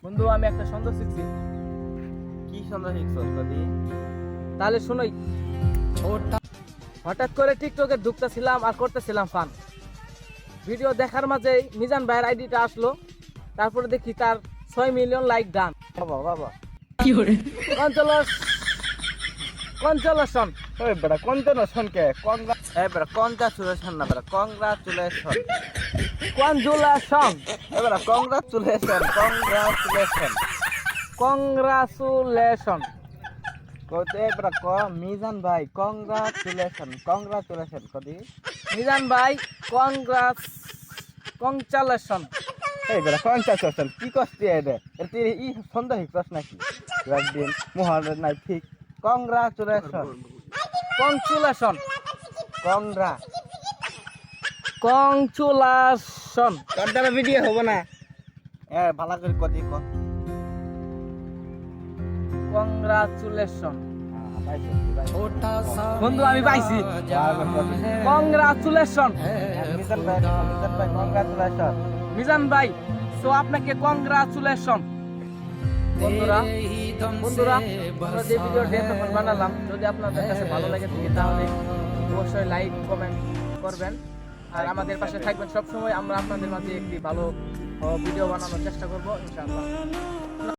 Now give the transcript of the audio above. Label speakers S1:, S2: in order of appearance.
S1: বন্ধু আমি একটা ছন্দ শিখছি।
S2: কি সুন্দর শিখছস কদি?
S1: তাহলে শুনোই। হঠাৎ করে টিকটকে ঢুকতেছিলাম আর করতেছিলাম ফান ভিডিও দেখার মাঝেই মিজান ভাইয়ের আইডিটা আসলো। তারপরে দেখি তার 6 মিলিয়ন লাইক ডান।
S2: বাবা বাবা
S1: কনচলেশন
S2: ওই বেটা কনজুলেশন কে কংগ্রা এই বেটা কনগ্রাচুলেশন না বেটা কংগ্রাচুলেশন
S1: কনজুলেশন
S2: এই বেটা কংগ্রাচুলেশন
S1: কংগ্রাচুলেশন
S2: কইতে এই বেটা ক মিজান ভাই কংগ্রাচুলেশন কদি?
S1: মিজান ভাই কংগ্রাচুলেশন
S2: এই বেটা কংগ্রাচুলেশন কি করছিস এডে তুই ই সুন্দর শিখছস নাকি? একদিন মোহাম্মদ নাই ঠিক কংগ্রাচুলেশন
S1: কংচুলেশন
S2: কংগ্রা
S1: কংচুলেশন
S2: তোর দ্বারা ভিডিও হবো না। ভালো করে কদি ক
S1: কংগ্রাচুলেশন। বন্ধু আমি পাইছি কংগ্রাচুলেশন
S2: মিজান ভাই কংগ্রাচুলেশন।
S1: মিজান ভাই তো আপনাকে কংগ্রাচুলেশন। বন্ধুরা আমরা যে ভিডিওটি এখন বানালাম যদি আপনাদের কাছে ভালো লাগে থাকে তাহলে অবশ্যই লাইক কমেন্ট করবেন আর আমাদের পাশে থাকবেন সব সময়। আমরা আপনাদের মাঝে একটি ভালো ভিডিও বানানোর চেষ্টা করব ইনশাআল্লাহ।